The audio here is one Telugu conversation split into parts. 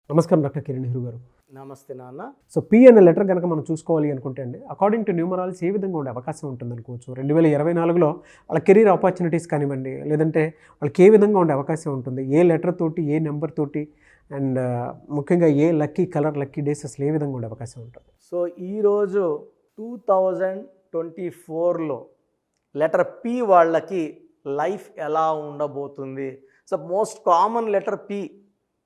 నమస్కారం డాక్టర్ కిరణ్ నెహ్రూ గారు. నమస్తే నాన్న. సో పి అనే లెటర్ కనుక మనం చూసుకోవాలి అనుకుంటే అండి, అకార్డింగ్ టు న్యూమరాలజీ ఏ విధంగా ఉండే అవకాశం ఉంటుందనుకోవచ్చు? 2024లో వాళ్ళ కెరీర్ ఆపర్చునిటీస్ కానివ్వండి, లేదంటే వాళ్ళకి ఏ విధంగా ఉండే అవకాశం ఉంటుంది? ఏ లెటర్ తోటి, ఏ నెంబర్ తోటి, అండ్ ముఖ్యంగా ఏ లక్కీ కలర్, లక్కీ డేస్ అసలు ఏ విధంగా ఉండే అవకాశం ఉంటుంది? సో ఈరోజు 2024లో లెటర్ పి వాళ్ళకి లైఫ్ ఎలా ఉండబోతుంది? So most common letter P.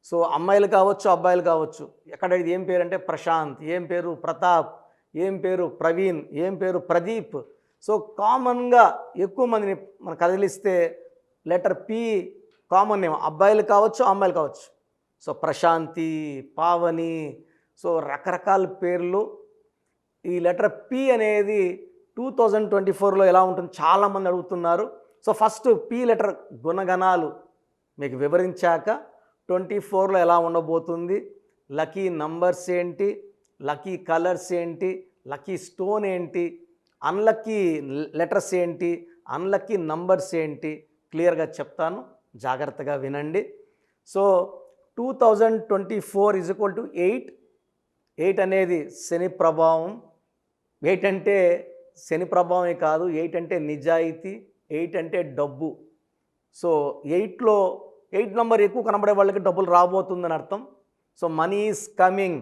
So అమ్మాయిలు కావచ్చు, అబ్బాయిలు కావచ్చు. ఎక్కడ ఇది ఏం పేరు అంటే ప్రశాంత్, ఏం పేరు ప్రతాప్, ఏం పేరు ప్రవీణ్, ఏం పేరు ప్రదీప్. సో కామన్గా ఎక్కువ మందిని మనం కదిలిస్తే లెటర్ పి కామన్ నేమ్. అబ్బాయిలు కావచ్చు, అమ్మాయిలు కావచ్చు. సో ప్రశాంతి, పావని, సో రకరకాల పేర్లు. ఈ లెటర్ పి అనేది 2024లో ఎలా ఉంటుంది చాలామంది అడుగుతున్నారు. సో ఫస్ట్ పి లెటర్ గుణగణాలు మీకు వివరించాక 24లో ఎలా ఉండబోతుంది, లక్కీ నంబర్స్ ఏంటి, లక్కీ కలర్స్ ఏంటి, లక్కీ స్టోన్ ఏంటి, అన్లక్కీ లెటర్స్ ఏంటి, అన్లక్కీ నంబర్స్ ఏంటి క్లియర్గా చెప్తాను, జాగ్రత్తగా వినండి. సో 2024 = 8. 8 అనేది శని ప్రభావం. 8 అంటే శని ప్రభావమే కాదు, 8 అంటే నిజాయితీ, 8 అంటే డబ్బు. సో 8 నెంబర్ ఎక్కువ కనబడే వాళ్ళకి డబ్బులు రాబోతుందని అర్థం. So money is coming.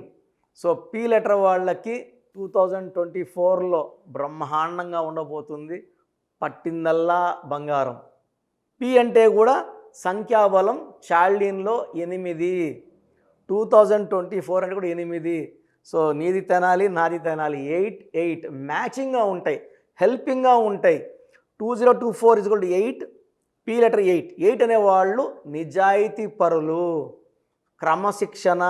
So P letter వాళ్ళకి 2024లో బ్రహ్మాండంగా ఉండబోతుంది. పట్టిందల్లా బంగారం. పి అంటే కూడా సంఖ్యాబలం చాల్డీన్లో 8. 2024 అంటే కూడా 8. సో నీది తినాలి, నాది తినాలి. 8 మ్యాచింగ్గా ఉంటాయి, హెల్పింగ్గా ఉంటాయి. 2024 = 8. పి లెటర్ 8 అనేవాళ్ళు నిజాయితీ పరులు, క్రమశిక్షణ,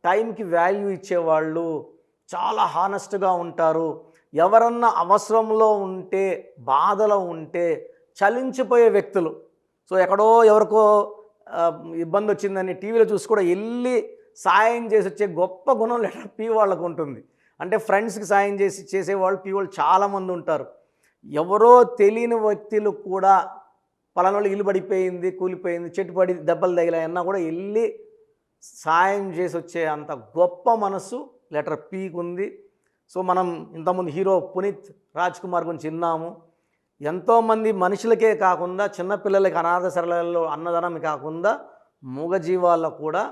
టైంకి వాల్యూ ఇచ్చేవాళ్ళు, చాలా హానెస్ట్గా ఉంటారు. ఎవరన్నా అవసరంలో ఉంటే, బాధలో ఉంటే చలించిపోయే వ్యక్తులు. సో ఎక్కడో ఎవరికో ఇబ్బంది వచ్చిందని టీవీలో చూసి కూడా వెళ్ళి సాయం చేసి వచ్చే గొప్ప గుణం లెటర్ పి వాళ్ళకు ఉంటుంది. అంటే ఫ్రెండ్స్కి సాయం చేసేవాళ్ళు పి వాళ్ళు చాలామంది ఉంటారు. ఎవరో తెలియని వ్యక్తులు కూడా పలానాళ్ళు ఇల్లు పడిపోయింది, కూలిపోయింది, చెట్టు పడి దెబ్బలు తగిలాయన్నా కూడా వెళ్ళి సాయం చేసి వచ్చే అంత గొప్ప మనసు లెటర్ పీకి ఉంది. సో మనం ఇంతకుముందు హీరో పునీత్ రాజ్ కుమార్ గురించి విన్నాము. ఎంతోమంది మనుషులకే కాకుండా చిన్నపిల్లలకి అనాథ శరణాలయాల్లో అన్నదానం కాకుండా మూగజీవాలకు కూడా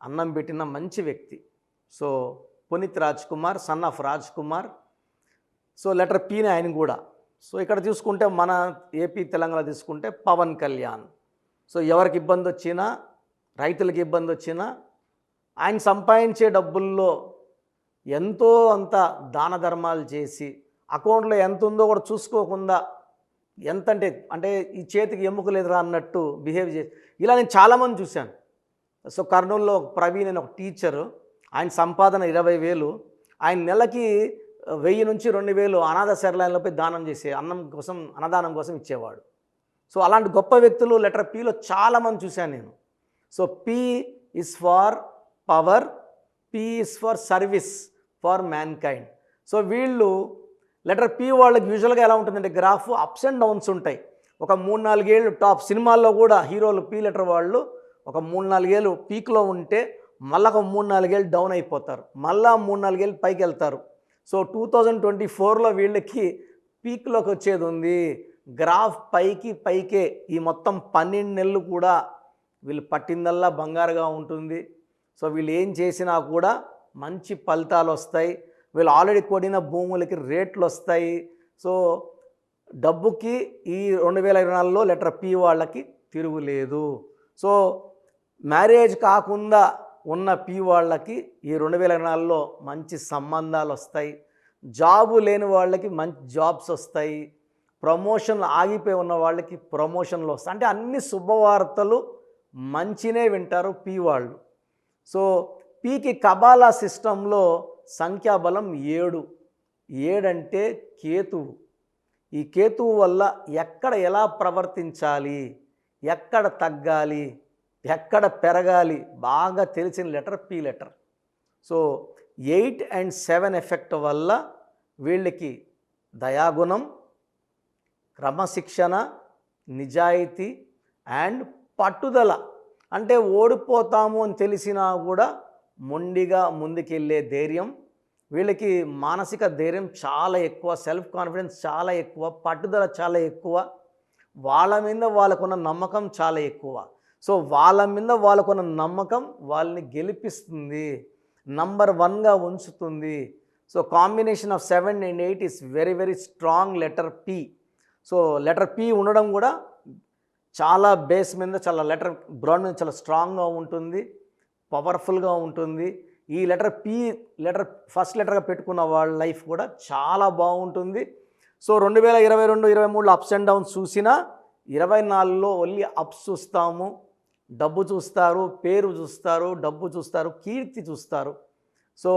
అన్నం పెట్టిన మంచి వ్యక్తి. So Puneeth Raj Kumar, son of Raj Kumar. So letter పీని ఆయన కూడా. సో ఇక్కడ చూసుకుంటే మన ఏపీ తెలంగాణ తీసుకుంటే పవన్ కళ్యాణ్. సో ఎవరికి ఇబ్బంది వచ్చినా, రైతులకి ఇబ్బంది వచ్చినా ఆయన సంపాదించే డబ్బుల్లో ఎంతో అంత దాన ధర్మాలు చేసి అకౌంట్లో ఎంత ఉందో కూడా చూసుకోకుండా ఎంత అంటే ఈ చేతికి ఎముక లేదురా అన్నట్టు బిహేవ్ చేసి ఇలా నేను చాలామంది చూశాను. సో కర్నూలులో ప్రవీణ్ అని ఒక టీచరు, ఆయన సంపాదన 20,000, ఆయన నెలకి 1000 నుంచి 2000 అనాథ శరణాలయంలోపై దానం చేసే అన్నదానం కోసం ఇచ్చేవాడు. సో అలాంటి గొప్ప వ్యక్తులు లెటర్ పిలో చాలామంది చూశాను నేను. So P is for power, P is for service for mankind. So వీళ్ళు లెటర్ పి వాళ్ళకి యూజువల్గా ఎలా ఉంటుందంటే గ్రాఫ్ అప్స్ అండ్ డౌన్స్ ఉంటాయి. ఒక 3-4 ఏళ్ళు టాప్ సినిమాల్లో కూడా హీరోలు పి లెటర్ వాళ్ళు ఒక 3-4 ఏళ్ళు పీక్లో ఉంటే మళ్ళీ ఒక 3-4 ఏళ్ళు డౌన్ అయిపోతారు, మళ్ళీ 3-4 ఏళ్ళు పైకి వెళ్తారు. సో 2024లో వీళ్ళకి పీక్లోకి వచ్చేది ఉంది. గ్రాఫ్ పైకే ఈ మొత్తం 12 నెలలు కూడా వీళ్ళు పట్టిందల్లా బంగారుగా ఉంటుంది. సో వీళ్ళు ఏం చేసినా కూడా మంచి ఫలితాలు వస్తాయి. వీళ్ళు ఆల్రెడీ కొడిన భూములకి రేట్లు వస్తాయి. సో డబ్బుకి ఈ 2024లో లెటర్ పి వాళ్ళకి తిరుగులేదు. సో మ్యారేజ్ కాకుండా ఉన్న పి వాళ్ళకి ఈ 2024లో మంచి సంబంధాలు వస్తాయి. జాబు లేని వాళ్ళకి మంచి జాబ్స్ వస్తాయి. ప్రమోషన్లు ఆగిపోయి ఉన్న వాళ్ళకి ప్రమోషన్లు వస్తాయి. అంటే అన్ని శుభవార్తలు మంచినే వింటారు పి వాళ్ళు. సో పికి కబాలా సిస్టంలో సంఖ్యాబలం 7. 7 అంటే కేతువు. ఈ కేతువు వల్ల ఎక్కడ ఎలా ప్రవర్తించాలి, ఎక్కడ తగ్గాలి, ఎక్కడ పెరగాలి బాగా తెలిసిన letter P letter. So 8 and 7 effect వల్ల వీళ్ళకి దయాగుణం, క్రమశిక్షణ, నిజాయితీ అండ్ పట్టుదల. అంటే ఓడిపోతాము అని తెలిసినా కూడా మొండిగా ముందుకెళ్ళే ధైర్యం, వీళ్ళకి మానసిక ధైర్యం చాలా ఎక్కువ, సెల్ఫ్ కాన్ఫిడెన్స్ చాలా ఎక్కువ, పట్టుదల చాలా ఎక్కువ, వాళ్ళ మీద వాళ్ళకున్న నమ్మకం చాలా ఎక్కువ. సో వాళ్ళ మీద వాళ్ళకున్న నమ్మకం వాళ్ళని గెలిపిస్తుంది, నంబర్ 1గా ఉంచుతుంది. So combination of 7 and 8 is very very strong letter P. So letter P ఉండడం కూడా చాలా బేస్ మీద, చాలా లెటర్ బ్రాండ్ మీద చాలా స్ట్రాంగ్గా ఉంటుంది, పవర్ఫుల్గా ఉంటుంది. ఈ లెటర్ పి ఫస్ట్ లెటర్గా పెట్టుకున్న వాళ్ళ లైఫ్ కూడా చాలా బాగుంటుంది. సో 2022-23లో అప్స్ అండ్ డౌన్స్ చూసినా 24లో ఓన్లీ అప్స్ చూస్తాము. డబ్బు చూస్తారు, పేరు చూస్తారు, డబ్బు చూస్తారు, కీర్తి చూస్తారు. సో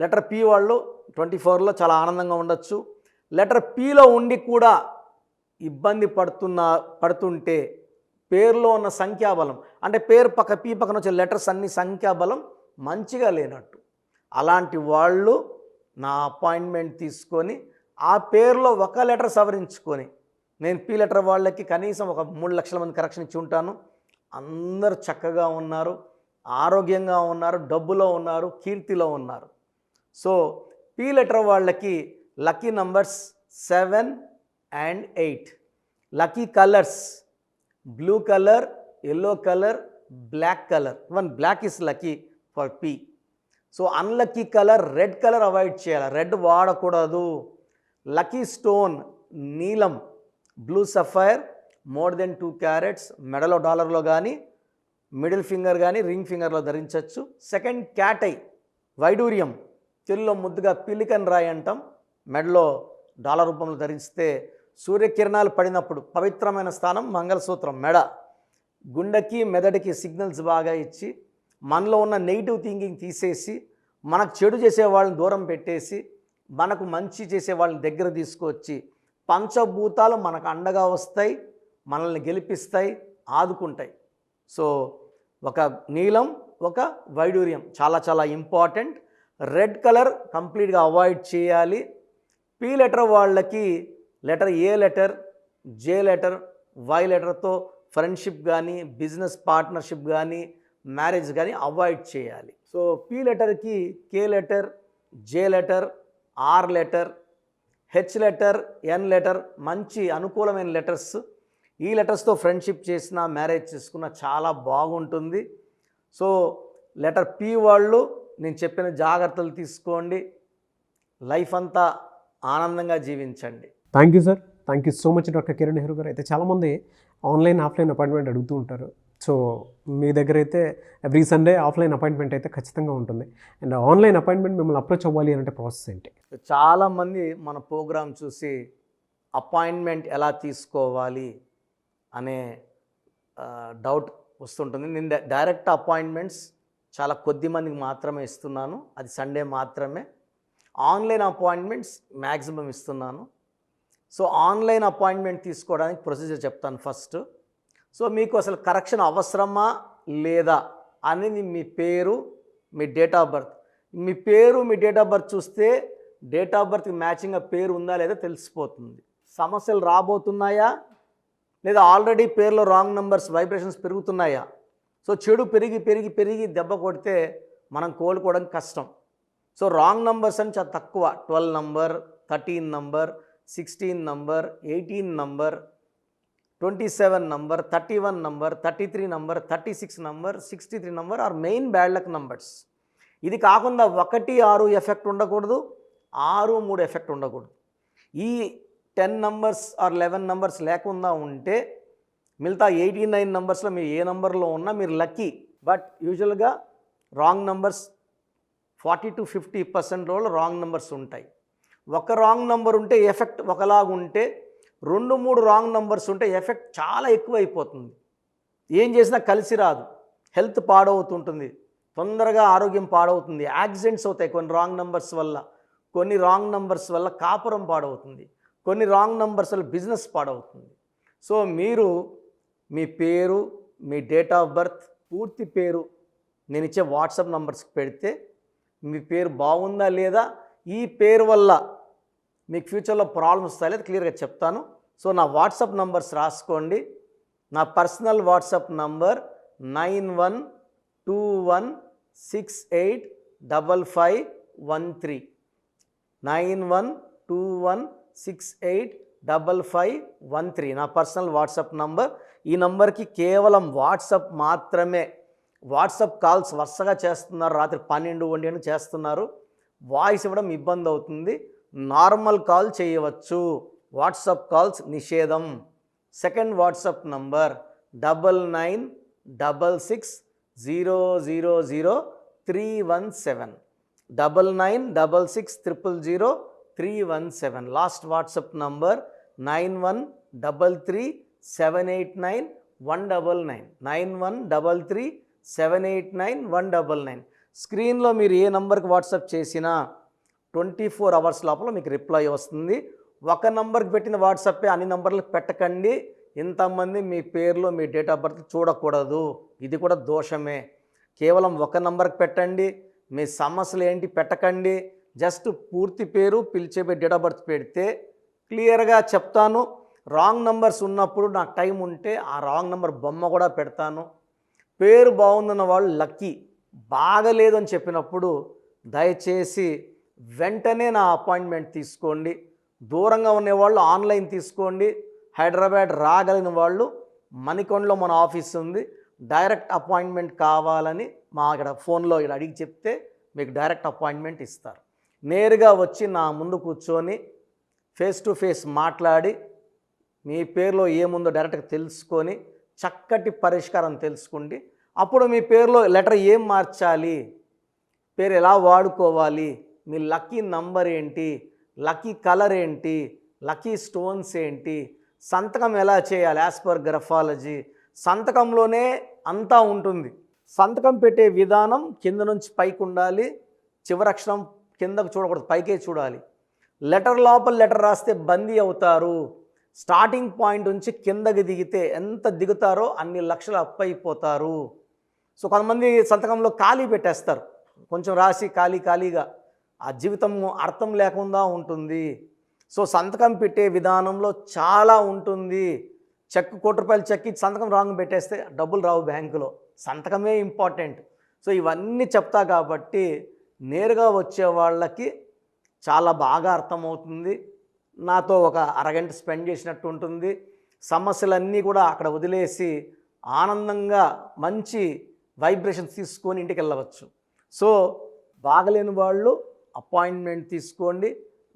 లెటర్ పి వాళ్ళు 24లో చాలా ఆనందంగా ఉండొచ్చు. లెటర్ పిలో ఉండి కూడా ఇబ్బంది పడుతుంటే పేరులో ఉన్న సంఖ్యాబలం, అంటే పేరు పి పక్కన వచ్చే లెటర్స్ అన్ని సంఖ్యాబలం మంచిగా లేనట్టు. అలాంటి వాళ్ళు నా అపాయింట్మెంట్ తీసుకొని ఆ పేరులో ఒక లెటర్ సవరించుకొని, నేను పి లెటర్ వాళ్ళకి కనీసం ఒక 3 లక్షల మంది కరెక్షన్ ఇచ్చి ఉంటాను. అందరూ చక్కగా ఉన్నారు, ఆరోగ్యంగా ఉన్నారు, డబ్బులో ఉన్నారు, కీర్తిలో ఉన్నారు. సో పి లెటర్ వాళ్ళకి lucky numbers 7 and 8. Lucky colours blue colour, yellow colour, black colour. Even black is lucky for P. So unlucky colour red colour avoid చేయాలి, రెడ్ వాడకూడదు. లక్కీ స్టోన్ నీలం, blue sapphire, more than 2 carats, మెడలో డాలర్లో కానీ, మిడిల్ ఫింగర్ కానీ, రింగ్ ఫింగర్లో ధరించవచ్చు. సెకండ్ క్యాట్ ఐ, వైడూర్యం, తెలుగులో ముద్దుగా పిలికన్ రాయి అంటాం, మెడలో డాలర్ రూపంలో ధరిస్తే సూర్యకిరణాలు పడినప్పుడు పవిత్రమైన స్థానం మంగళసూత్రం మెడ, గుండెకి మెదడుకి సిగ్నల్స్ బాగా ఇచ్చి మనలో ఉన్న నెగిటివ్ థింకింగ్ తీసేసి మనకు చెడు చేసే వాళ్ళని దూరం పెట్టేసి మనకు మంచి చేసే వాళ్ళని దగ్గర తీసుకొచ్చి పంచభూతాలు మనకు అండగా వస్తాయి, మనల్ని గెలిపిస్తాయి, ఆదుకుంటాయి. సో ఒక నీలం, ఒక వైడూర్యం చాలా చాలా ఇంపార్టెంట్. రెడ్ కలర్ కంప్లీట్గా అవాయిడ్ చేయాలి. పి లెటర్ వాళ్ళకి letter A letter, J letter, Y లెటర్తో ఫ్రెండ్షిప్ కానీ, బిజినెస్ పార్ట్నర్షిప్ కానీ, మ్యారేజ్ కానీ అవాయిడ్ చేయాలి. సో పి లెటర్కి K letter, J letter, R letter, H letter, N letter మంచి అనుకూలమైన లెటర్స్. ఈ లెటర్స్తో ఫ్రెండ్షిప్ చేసినా, మ్యారేజ్ చేసుకున్నా చాలా బాగుంటుంది. సో లెటర్ పి వాళ్ళు నేను చెప్పిన జాగ్రత్తలు తీసుకోండి, లైఫ్ అంతా ఆనందంగా జీవించండి. Thank you sir, thank you so much doctor Kiran Nehru గారు. అయితే చాలామంది ఆన్లైన్ ఆఫ్లైన్ అపాయింట్మెంట్ అడుగుతూ ఉంటారు. సో మీ దగ్గర అయితే ఎవ్రీ సండే ఆఫ్లైన్ అపాయింట్మెంట్ అయితే ఖచ్చితంగా ఉంటుంది. అండ్ ఆన్లైన్ అపాయింట్మెంట్ మిమ్మల్ని అప్రోచ్ అవ్వాలి అంటే ప్రాసెస్ ఏంటి? చాలామంది మన ప్రోగ్రామ్ చూసి అపాయింట్మెంట్ ఎలా తీసుకోవాలి అనే డౌట్ వస్తుంటుంది. నేను డైరెక్ట్ అపాయింట్మెంట్స్ చాలా కొద్ది మందికి మాత్రమే ఇస్తున్నాను, అది సండే మాత్రమే. ఆన్లైన్ అపాయింట్మెంట్స్ మ్యాక్సిమం ఇస్తున్నాను. సో ఆన్లైన్ అపాయింట్మెంట్ తీసుకోవడానికి ప్రొసీజర్ చెప్తాను ఫస్ట్. సో మీకు అసలు కరెక్షన్ అవసరమా లేదా అనేది మీ పేరు, మీ డేట్ ఆఫ్ బర్త్. మీ పేరు, మీ డేట్ ఆఫ్ బర్త్ చూస్తే డేట్ ఆఫ్ బర్త్కి మ్యాచింగ్గా పేరు ఉందా లేదా తెలిసిపోతుంది. సమస్యలు రాబోతున్నాయా లేదా ఆల్రెడీ పేరులో రాంగ్ నంబర్స్ వైబ్రేషన్స్ పెరుగుతున్నాయా? సో చెడు పెరిగి పెరిగి పెరిగి దెబ్బ కొడితే మనం కోలుకోవడం కష్టం. సో రాంగ్ నంబర్స్ అని చాలా తక్కువ, 12 number, 13 number, 16 number, 18 number, 27 number, 31 number, 33 number, 36 number, 63 number are main bad luck numbers. ఇది కాకుండా 1, 6 ఎఫెక్ట్ ఉండకూడదు, 6, 3 ఎఫెక్ట్ ఉండకూడదు. ఈ 10 నంబర్స్ ఆర్ 11 నంబర్స్ లేకుండా ఉంటే మిగతా 89 నంబర్స్లో మీరు ఏ నంబర్లో ఉన్నా మీరు లక్కీ. బట్ యూజువల్గా రాంగ్ నంబర్స్ 40 to 50% రోజులు రాంగ్ నంబర్స్ ఉంటాయి. ఒక రాంగ్ నంబర్ ఉంటే ఎఫెక్ట్ ఒకలాగుంటే 2, 3 రాంగ్ నంబర్స్ ఉంటే ఎఫెక్ట్ చాలా ఎక్కువ అయిపోతుంది. ఏం చేసినా కలిసి రాదు, హెల్త్ పాడవుతుంటుంది, తొందరగా ఆరోగ్యం పాడవుతుంది, యాక్సిడెంట్స్ అవుతాయి కొన్ని రాంగ్ నంబర్స్ వల్ల, కొన్ని రాంగ్ నంబర్స్ వల్ల కాపురం పాడవుతుంది, కొన్ని రాంగ్ నంబర్స్ వల్ల బిజినెస్ పాడవుతుంది. సో మీరు మీ పేరు, మీ డేట్ ఆఫ్ బర్త్, పూర్తి పేరు నేను ఇచ్చే వాట్సాప్ నంబర్స్కి పెడితే మీ పేరు బాగుందా లేదా, ఈ పేరు వల్ల మీకు ఫ్యూచర్లో ప్రాబ్లమ్స్ వస్తాయి లేదా క్లియర్గా చెప్తాను. సో నా వాట్సాప్ నంబర్స్ రాసుకోండి. నా పర్సనల్ వాట్సాప్ నంబర్ 9121 9121685513 9121685513 నా పర్సనల్ వాట్సాప్ నంబర్. ఈ నంబర్కి కేవలం వాట్సాప్ మాత్రమే. వాట్సాప్ కాల్స్ వరుసగా చేస్తున్నారు, రాత్రి 12-1 చేస్తున్నారు, వాయిస్ ఇవ్వడం ఇబ్బంది అవుతుంది. నార్మల్ కాల్ చేయవచ్చు, వాట్సాప్ కాల్స్ నిషేధం. Second WhatsApp number 9966000317 9966000317. Last WhatsApp number 9133789199 9133789199. స్క్రీన్లో మీరు ఏ నంబర్కి వాట్సాప్ చేసినా 24 అవర్స్ లోపల మీకు రిప్లై వస్తుంది. ఒక నంబర్కి పెట్టిన వాట్సాపే అన్ని నంబర్లకు పెట్టకండి. ఇంతమంది మీ పేర్లు మీ డేట్ ఆఫ్ బర్త్ చూడకూడదు, ఇది కూడా దోషమే. కేవలం ఒక నంబర్కి పెట్టండి, మీ సమస్యలు ఏంటి పెట్టకండి. జస్ట్ పూర్తి పేరు, పిలిచే డేట్ ఆఫ్ బర్త్ పెడితే క్లియర్గా చెప్తాను. రాంగ్ నంబర్స్ ఉన్నప్పుడు నాకు టైం ఉంటే ఆ రాంగ్ నంబర్ బొమ్మ కూడా పెడతాను. పేరు బాగుందన్న వాళ్ళు లక్కీ, బాగలేదు అని చెప్పినప్పుడు దయచేసి వెంటనే నా అపాయింట్మెంట్ తీసుకోండి. దూరంగా ఉండేవాళ్ళు ఆన్లైన్ తీసుకోండి. హైదరాబాద్ రాగలిగిన వాళ్ళు మణికొండలో మన ఆఫీస్ ఉంది. డైరెక్ట్ అపాయింట్మెంట్ కావాలని మా ఇక్కడ ఫోన్లో ఇక్కడ అడిగి చెప్తే మీకు డైరెక్ట్ అపాయింట్మెంట్ ఇస్తారు. నేరుగా వచ్చి నా ముందు కూర్చొని ఫేస్ టు ఫేస్ మాట్లాడి మీ పేరులో ఏముందో డైరెక్ట్గా తెలుసుకొని చక్కటి పరిష్కారం తెలుసుకోండి. అప్పుడు మీ పేరులో లెటర్ ఏం మార్చాలి, పేరు ఎలా వాడుకోవాలి, మీ లక్కీ నంబర్ ఏంటి, లక్కీ కలర్ ఏంటి, లక్కీ స్టోన్స్ ఏంటి, సంతకం ఎలా చేయాలి యాజ్ పర్ గ్రఫాలజీ, సంతకంలోనే అంతా ఉంటుంది. సంతకం పెట్టే విధానం కింద నుంచి పైకి ఉండాలి, చివరక్షరం కిందకు చూడకూడదు, పైకే చూడాలి. లెటర్ లోపల లెటర్ రాస్తే బందీ అవుతారు. స్టార్టింగ్ పాయింట్ నుంచి కిందకి దిగితే ఎంత దిగుతారో అన్ని లక్షలు అప్పైపోతారు. సో కొంతమంది సంతకంలో ఖాళీ పెట్టేస్తారు, కొంచెం రాసి ఖాళీగా ఆ జీవితం అర్థం లేకుండా ఉంటుంది. సో సంతకం పెట్టే విధానంలో చాలా ఉంటుంది. చెక్ ₹1 చెక్ ఇచ్చి సంతకం రాంగ్ పెట్టేస్తే డబ్బులు రావు బ్యాంకులో, సంతకమే ఇంపార్టెంట్. సో ఇవన్నీ చెప్తా కాబట్టి నేరుగా వచ్చే వాళ్ళకి చాలా బాగా అర్థమవుతుంది. నాతో ఒక అరగంట స్పెండ్ చేసినట్టు ఉంటుంది. సమస్యలన్నీ కూడా అక్కడ వదిలేసి ఆనందంగా మంచి వైబ్రేషన్స్ తీసుకొని ఇంటికి వెళ్ళవచ్చు. సో బాగలేని వాళ్ళు అపాయింట్మెంట్ తీసుకోండి.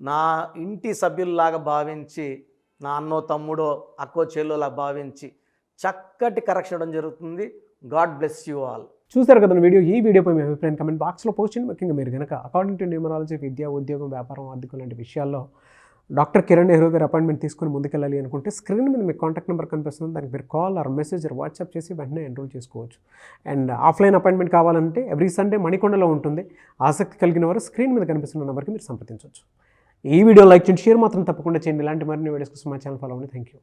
నా ఇంటి సభ్యుల్లాగా భావించి, నా అన్నో తమ్ముడో అక్కో చెల్లోలా భావించి చక్కటి కరెక్షన్ ఇవ్వడం జరుగుతుంది. God bless you all. చూసారు కదా వీడియో. ఈ వీడియోపై మీ అభిప్రాయం కమెంట్ బాక్స్లో పోస్ట్ చేయండి. ముఖ్యంగా మీరు కనుక అకార్డింగ్ టు న్యూమరాలజీ విద్య, ఉద్యోగం, వ్యాపారం, ఆర్థికం లాంటి విషయాల్లో డాక్టర్ కిరణ్ నెహ్రూ గారు అపాయింట్మెంట్ తీసుకొని ముందుకెళ్ళాలి అనుకుంటే స్క్రీన్ మీద మీకు కాంటాక్ట్ నెంబర్ కనిపిస్తుంది. దానికి మీరు call or message or WhatsApp చేసి వెంటనే ఎన్రోల్ చేసుకోవచ్చు. అండ్ ఆఫ్లైన్ అపాయింట్మెంట్ కావాలంటే ఎవ్రీ సండే మణికొండలో ఉంటుంది. ఆసక్తి కలిగిన వారు స్క్రీన్ మీద కనిపిస్తున్న నెంబర్కి మీరు సంప్రదించవచ్చు. ఈ వీడియో లైక్ చేయండి, షేర్ మాత్రం తప్పకుండా చేయండి. ఇలాంటి మరిన్ని వీడియోస్ కోసం మా ఛానల్ ఫాలో అవ్వండి. Thank you.